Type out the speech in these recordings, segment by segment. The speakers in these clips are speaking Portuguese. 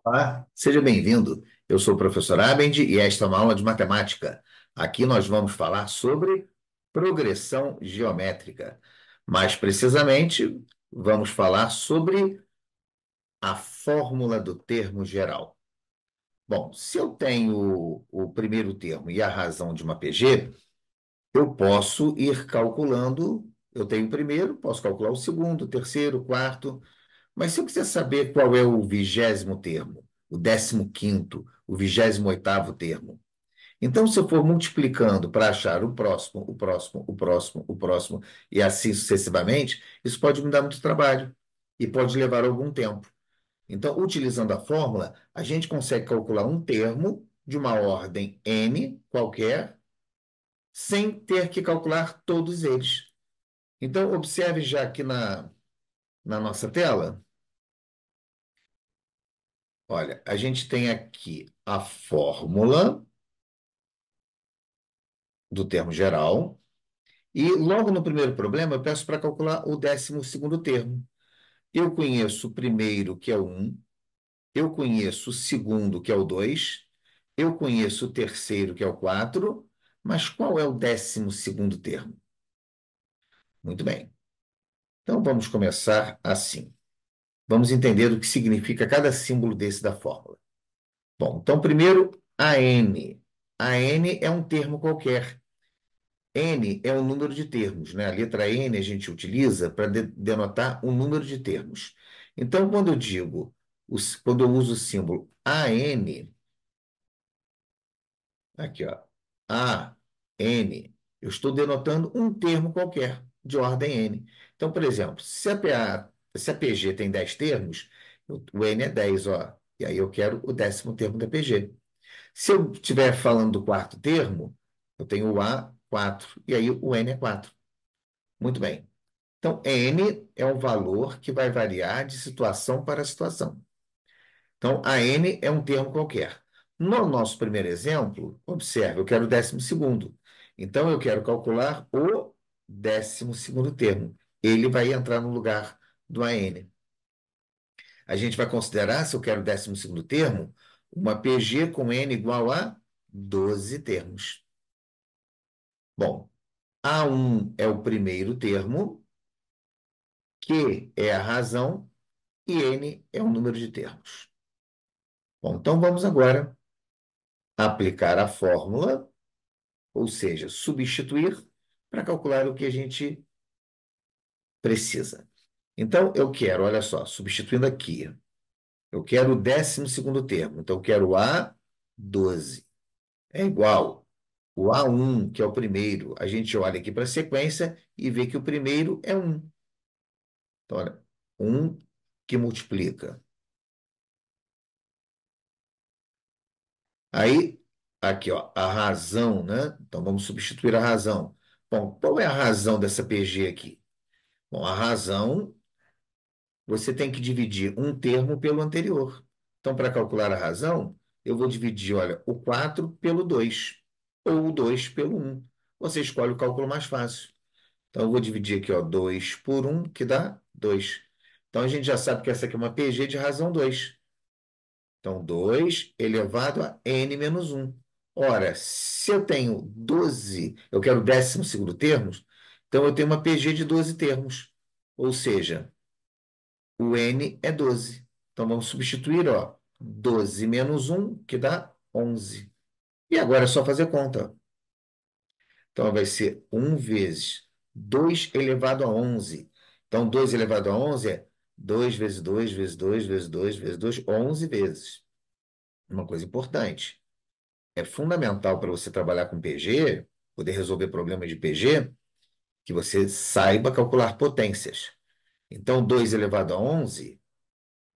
Olá, seja bem-vindo. Eu sou o professor Abend e esta é uma aula de matemática. Aqui nós vamos falar sobre progressão geométrica. Mais precisamente, vamos falar sobre a fórmula do termo geral. Bom, se eu tenho o primeiro termo e a razão de uma PG, eu posso ir calculando. Eu tenho o primeiro, posso calcular o segundo, o terceiro, o quarto. Mas se eu quiser saber qual é o 20º termo, o 15º, o 28º termo, então se eu for multiplicando para achar o próximo, o próximo, o próximo, o próximo, e assim sucessivamente, isso pode me dar muito trabalho e pode levar algum tempo. Então, utilizando a fórmula, a gente consegue calcular um termo de uma ordem n qualquer, sem ter que calcular todos eles. Então, observe já aqui na nossa tela. Olha, a gente tem aqui a fórmula do termo geral e logo no primeiro problema eu peço para calcular o 12º termo. Eu conheço o primeiro, que é o 1, eu conheço o segundo, que é o 2, eu conheço o terceiro, que é o 4, mas qual é o 12º termo? Muito bem. Então vamos começar assim. Vamos entender o que significa cada símbolo desse da fórmula. Bom, então primeiro a n. A n é um termo qualquer. N é o número de termos, né? A letra N a gente utiliza para denotar o número de termos. Então, quando eu digo, quando eu uso o símbolo AN, aqui, ó, AN, eu estou denotando um termo qualquer de ordem N. Então, por exemplo, se a PG tem 10 termos, o N é 10, ó. E aí eu quero o 10º termo da PG. Se eu estiver falando do quarto termo, eu tenho o A 4, e aí o N é 4. Muito bem. Então, N é um valor que vai variar de situação para situação. Então, a N é um termo qualquer. No nosso primeiro exemplo, observe, eu quero o 12º. Então, eu quero calcular o 12º termo. Ele vai entrar no lugar do AN. A gente vai considerar, se eu quero o 12º termo, uma PG com N igual a 12 termos. Bom, A1 é o primeiro termo, Q é a razão, e N é o número de termos. Bom, então vamos agora aplicar a fórmula, ou seja, substituir para calcular o que a gente precisa. Então, eu quero, olha só, substituindo aqui, eu quero o 12º termo. Então, eu quero A12. É igual o A1, que é o primeiro. A gente olha aqui para a sequência e vê que o primeiro é 1. Então, olha, 1 que multiplica. Aí, aqui, ó, a razão, né? Então, vamos substituir a razão. Bom, qual é a razão dessa PG aqui? Bom, a razão, você tem que dividir um termo pelo anterior. Então, para calcular a razão, eu vou dividir, olha, o 4 pelo 2, ou o 2 pelo 1. Você escolhe o cálculo mais fácil. Então, eu vou dividir aqui, ó, 2 por 1, que dá 2. Então, a gente já sabe que essa aqui é uma PG de razão 2. Então, 2 elevado a n menos 1. Ora, se eu tenho 12, eu quero o 12º termos, então eu tenho uma PG de 12 termos. Ou seja, o n é 12. Então, vamos substituir, ó, 12 menos 1, que dá 11. E agora é só fazer conta. Então, vai ser 1 vezes 2 elevado a 11. Então, 2 elevado a 11 é 2 vezes 2 vezes 2 vezes 2 vezes 2, 11 vezes. Uma coisa importante. É fundamental para você trabalhar com PG, poder resolver problemas de PG, que você saiba calcular potências. Então, 2 elevado a 11,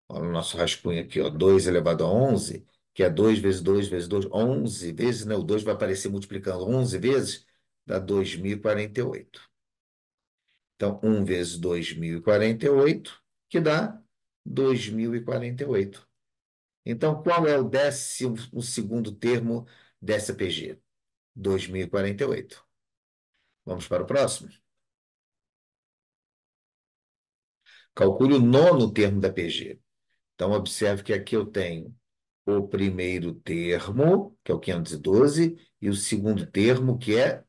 olha o nosso rascunho aqui, ó, 2 elevado a 11, que é 2 vezes 2 vezes 2, 11 vezes, né? O 2 vai aparecer multiplicando 11 vezes, dá 2048. Então, 1 vezes 2048, que dá 2048. Então, qual é o 12º termo dessa PG? 2048. Vamos para o próximo. Calcule o nono termo da PG. Então, observe que aqui eu tenho o primeiro termo, que é o 512, e o segundo termo, que é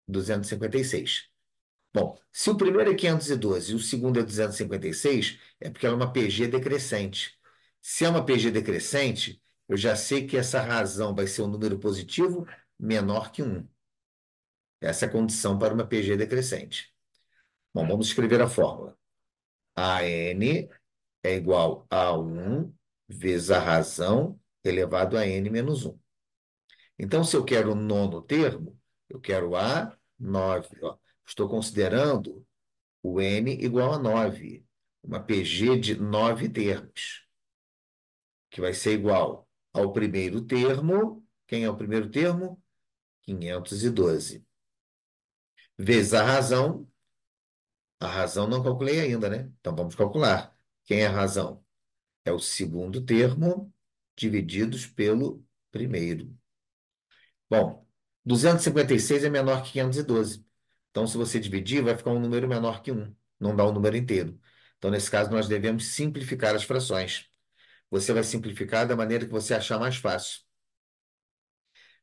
256. Bom, se o primeiro é 512 e o segundo é 256, é porque ela é uma PG decrescente. Se é uma PG decrescente, eu já sei que essa razão vai ser um número positivo menor que um. Essa é a condição para uma PG decrescente. Bom, vamos escrever a fórmula. AN é igual a um vezes a razão elevado a n menos um. Então, se eu quero o nono termo, eu quero a 9. Ó. Estou considerando o n igual a 9, uma PG de 9 termos, que vai ser igual ao primeiro termo. Quem é o primeiro termo? 512. Vezes a razão não calculei ainda, né? Então vamos calcular. Quem é a razão? É o segundo termo divididos pelo primeiro. Bom, 256 é menor que 512. Então, se você dividir, vai ficar um número menor que um. Não dá o número inteiro. Então, nesse caso, nós devemos simplificar as frações. Você vai simplificar da maneira que você achar mais fácil.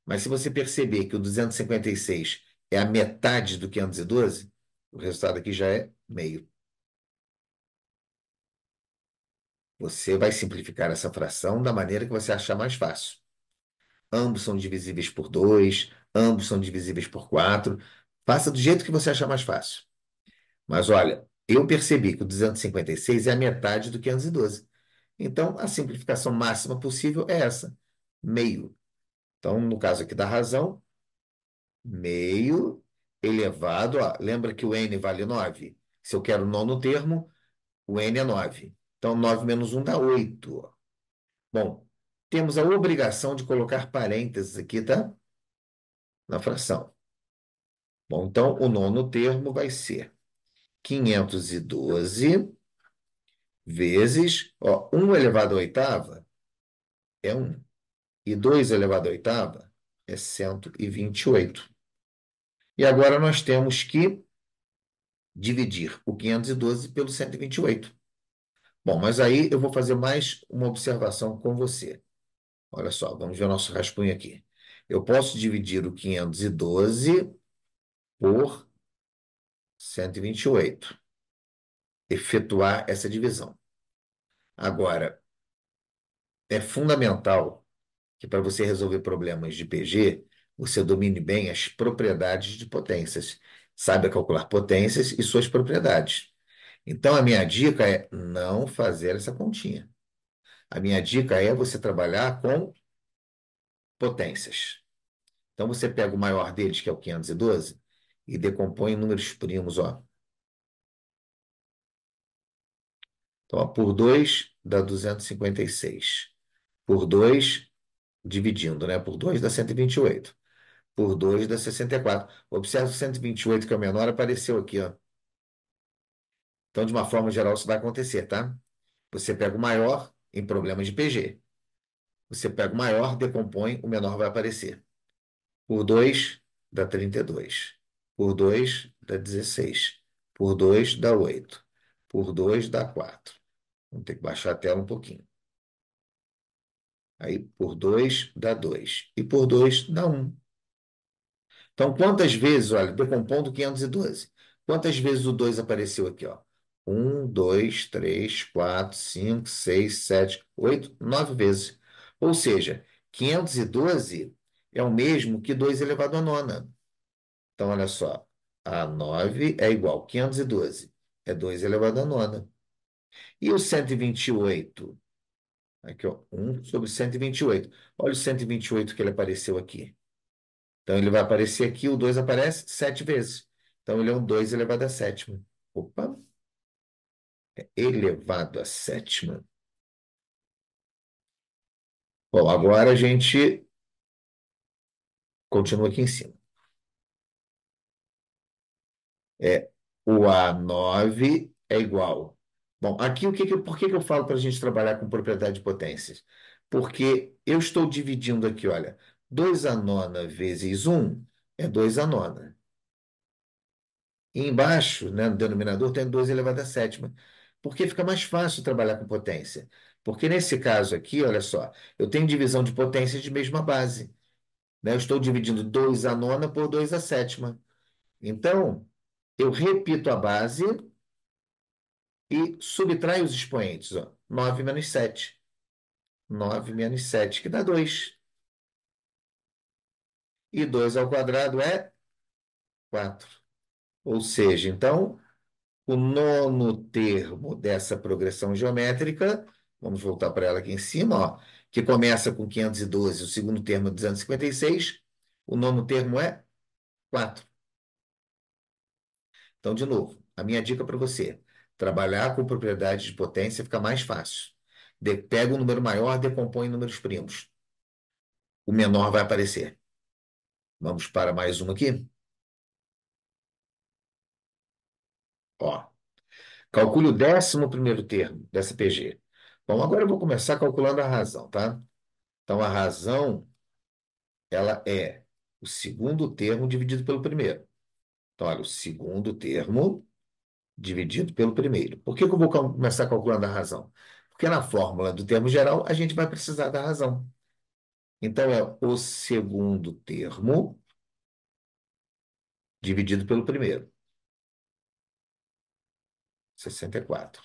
Mas se você perceber que o 256 é a metade do 512, o resultado aqui já é meio. Você vai simplificar essa fração da maneira que você achar mais fácil. Ambos são divisíveis por 2, ambos são divisíveis por 4. Faça do jeito que você achar mais fácil. Mas olha, eu percebi que o 256 é a metade do 512. Então, a simplificação máxima possível é essa, meio. Então, no caso aqui da razão, meio elevado a... Lembra que o n vale 9? Se eu quero o nono termo, o n é 9. Então, 9 menos um dá 8. Bom, temos a obrigação de colocar parênteses aqui, tá? Na fração. Bom, então o nono termo vai ser 512 vezes, ó, 1 elevado à oitava é 1, e 2 elevado à oitava é 128. E agora nós temos que dividir o 512 pelo 128. Bom, mas aí eu vou fazer mais uma observação com você. Olha só, vamos ver o nosso rascunho aqui. Eu posso dividir o 512 por 128, efetuar essa divisão. Agora, é fundamental que para você resolver problemas de PG, você domine bem as propriedades de potências. Saiba calcular potências e suas propriedades. Então, a minha dica é não fazer essa continha. A minha dica é você trabalhar com potências. Então, você pega o maior deles, que é o 512, e decompõe em números primos, ó. Então, ó, por 2 dá 256. Por 2 dividindo, né? Por 2 dá 128. Por 2 dá 64. Observe o 128, que é o menor, apareceu aqui, ó. Então, de uma forma geral, isso vai acontecer, tá? Você pega o maior em problemas de PG. Você pega o maior, decompõe, o menor vai aparecer. Por 2 dá 32. Por 2 dá 16. Por 2 dá 8. Por 2 dá 4. Vamos ter que baixar a tela um pouquinho. Aí, por 2 dá 2. E por 2 dá 1. Então, quantas vezes, olha, decompondo 512, quantas vezes o 2 apareceu aqui, ó? 1, 2, 3, 4, 5, 6, 7, 8, 9 vezes. Ou seja, 512 é o mesmo que 2 elevado à nona. Então, olha só, a 9 é igual a 512, é 2 elevado à nona. E o 128? Aqui, ó, 1 sobre 128. Olha o 128 que ele apareceu aqui. Então, ele vai aparecer aqui, o 2 aparece 7 vezes. Então, ele é um 2 elevado à sétima. Opa, elevado à sétima. Bom, agora a gente continua aqui em cima. É, o A9 é igual. Bom, aqui por que que eu falo para a gente trabalhar com propriedade de potências? Porque eu estou dividindo aqui, olha, 2 a nona vezes um é 2 a nona. E embaixo, né, no denominador, tem 2 elevado à sétima. porque fica mais fácil trabalhar com potência. Porque nesse caso aqui, olha só, eu tenho divisão de potência de mesma base, né? Eu estou dividindo 2 a nona por 2 a sétima. Então, eu repito a base e subtraio os expoentes. Ó. 9 menos 7. 9 menos 7, que dá 2. E 2 ao quadrado é 4. Ou seja, então, o nono termo dessa progressão geométrica, vamos voltar para ela aqui em cima, ó, que começa com 512, o segundo termo é 256, o nono termo é 4. Então, de novo, a minha dica para você, trabalhar com propriedade de potência fica mais fácil. Pega um número maior, decompõe em números primos. O menor vai aparecer. Vamos para mais uma aqui? Ó, calcule o 11º termo dessa PG. Bom, agora eu vou começar calculando a razão, tá? Então, a razão, ela é o segundo termo dividido pelo primeiro. Então, olha, o segundo termo dividido pelo primeiro. Por que que eu vou começar calculando a razão? Porque na fórmula do termo geral, a gente vai precisar da razão. Então, é o segundo termo dividido pelo primeiro, 64.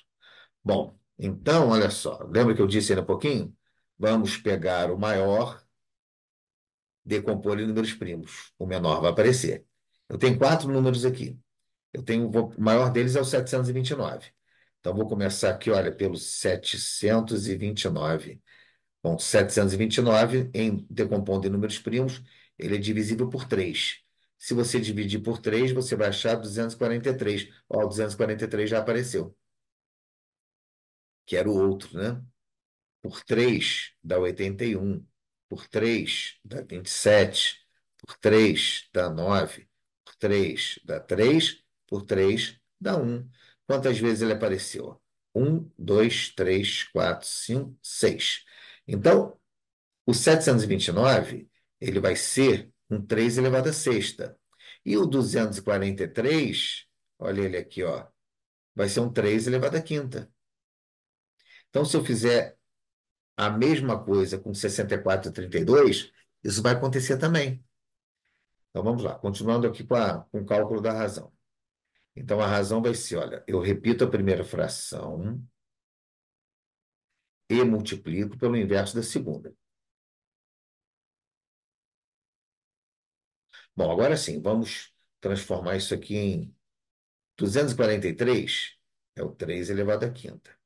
Bom, então, olha só, lembra que eu disse ainda há pouquinho? Vamos pegar o maior, decompor em números primos. O menor vai aparecer. Eu tenho quatro números aqui. O maior deles é o 729. Então, vou começar aqui, olha, pelo 729. Bom, 729, em decompondo em números primos, ele é divisível por 3. Se você dividir por 3, você vai achar 243. Ó, o 243 já apareceu, que era o outro, né? Por 3 dá 81. Por 3 dá 27. Por 3 dá 9. Por 3 dá 3. Por 3 dá 1. Quantas vezes ele apareceu? Um, 2, 3, 4, 5, 6. Então, o 729 ele vai ser um 3 elevado à sexta. E o 243, olha ele aqui, ó, vai ser um 3 elevado à quinta. Então, se eu fizer a mesma coisa com 64 e 32, isso vai acontecer também. Então vamos lá, continuando aqui com o cálculo da razão. Então a razão vai ser, olha, eu repito a primeira fração e multiplico pelo inverso da segunda. Bom, agora sim, vamos transformar isso aqui em 243, é o 3 elevado à quinta.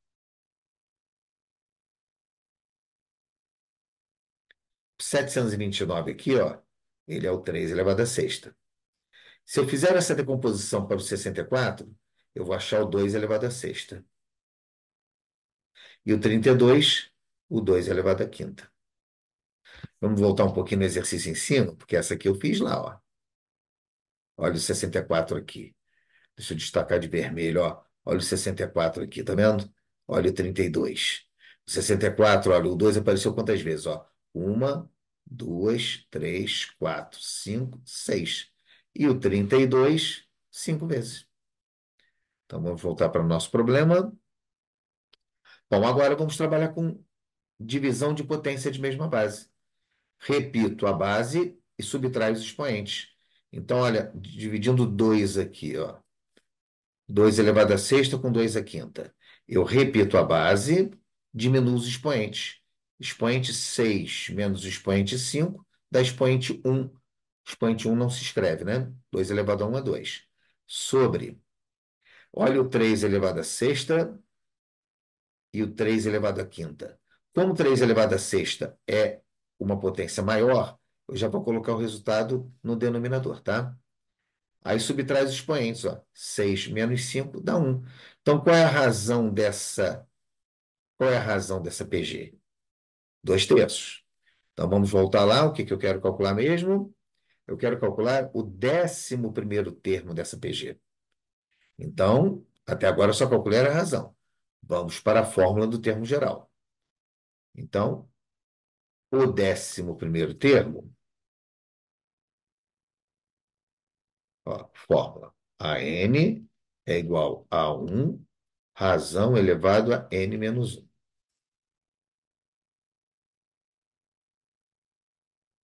729 aqui, ó, ele é o 3 elevado à sexta. Se eu fizer essa decomposição para o 64, eu vou achar o 2 elevado à sexta. E o 32, o 2 elevado à quinta. Vamos voltar um pouquinho no exercício em cima, porque essa aqui eu fiz lá, ó. Olha o 64 aqui. Deixa eu destacar de vermelho, ó. Olha o 64 aqui, tá vendo? Olha o 32. O 64, olha, o 2 apareceu quantas vezes, ó? Uma, duas, três, quatro, cinco, seis. E o 32, 5 vezes. Então vamos voltar para o nosso problema. Bom, agora vamos trabalhar com divisão de potência de mesma base. Repito a base e subtraio os expoentes. Então, olha, dividindo 2 aqui, ó. 2 elevado à sexta com 2 à quinta. Eu repito a base, diminuo os expoentes. Expoente 6 menos o expoente 5 dá expoente 1. Expoente 1 não se escreve, né? 2 elevado a 1 é 2. Sobre, olha o 3 elevado à sexta e o 3 elevado à quinta. Como 3 elevado à sexta é uma potência maior, eu já vou colocar o resultado no denominador, tá? Aí subtrai os expoentes, ó. 6 menos 5 dá 1. Então, qual é a razão dessa PG? 2 terços. Então, vamos voltar lá. O que que eu quero calcular mesmo? Eu quero calcular o 11º termo dessa PG. Então, até agora eu só calculei a razão. Vamos para a fórmula do termo geral. Então, o 11º termo, ó, fórmula. A n é igual a 1 razão elevado a n menos um.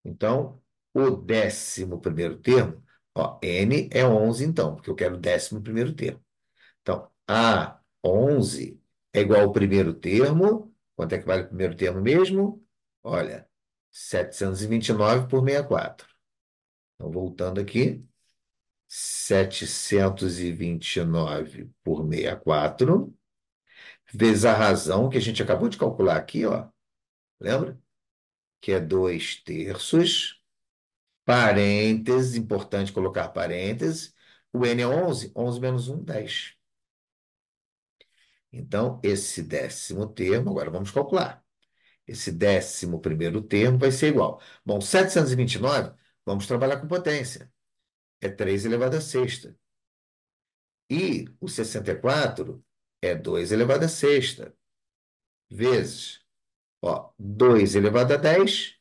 Então, o 11º termo, ó, n é 11 então, porque eu quero o 11º termo. Então, a 11 é igual ao primeiro termo. Quanto é que vale o primeiro termo mesmo? Olha, 729 por 64. Então, voltando aqui, 729 por 64 vezes a razão que a gente acabou de calcular aqui, ó. Lembra? Que é 2 terços. Parênteses, importante colocar parênteses. O n é 11, 11 menos um, 10. Então, esse 10º termo, agora vamos calcular. Esse 11º termo vai ser igual. Bom, 729, vamos trabalhar com potência. É 3 elevado a sexta. E o 64 é 2 elevado a sexta. Vezes, ó, 2 elevado a 10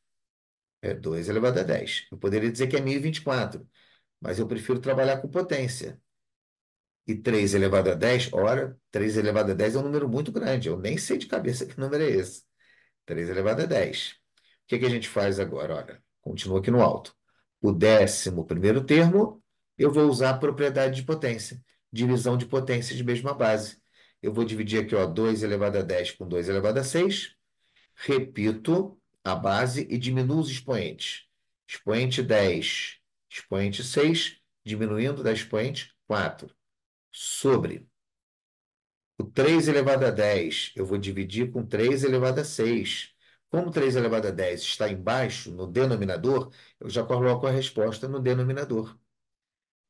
é 2 elevado a 10. Eu poderia dizer que é 1024, mas eu prefiro trabalhar com potência. E 3 elevado a 10, ora, 3 elevado a 10 é um número muito grande. Eu nem sei de cabeça que número é esse. 3 elevado a 10. O que que a gente faz agora? Olha, continua aqui no alto. O 11º termo, eu vou usar a propriedade de potência. Divisão de potência de mesma base. Eu vou dividir aqui, ó, 2 elevado a 10 com 2 elevado a 6. Repito a base e diminuo os expoentes. Expoente 10, expoente 6, diminuindo da expoente 4. Sobre o 3 elevado a 10, eu vou dividir com 3 elevado a 6. Como 3 elevado a 10 está embaixo, no denominador, eu já coloco a resposta no denominador.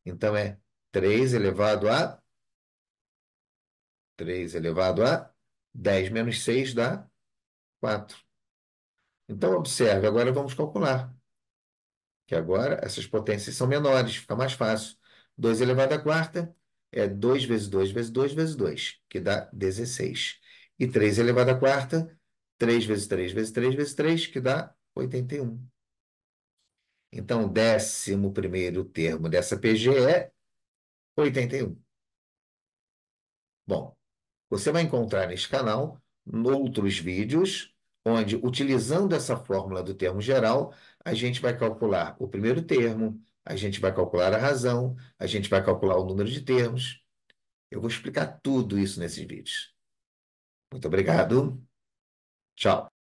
Então é 3 elevado a 3 elevado a 10 menos 6 dá 4. Então, observe, agora vamos calcular, que agora essas potências são menores, fica mais fácil. 2 elevado à quarta é 2 vezes 2 vezes 2 vezes 2, que dá 16. E 3 elevado à quarta, 3 vezes 3 vezes 3 vezes 3, que dá 81. Então, o 11º termo dessa PG é 81. Bom, você vai encontrar neste canal outros vídeos onde, utilizando essa fórmula do termo geral, a gente vai calcular o primeiro termo, a gente vai calcular a razão, a gente vai calcular o número de termos. Eu vou explicar tudo isso nesses vídeos. Muito obrigado. Tchau.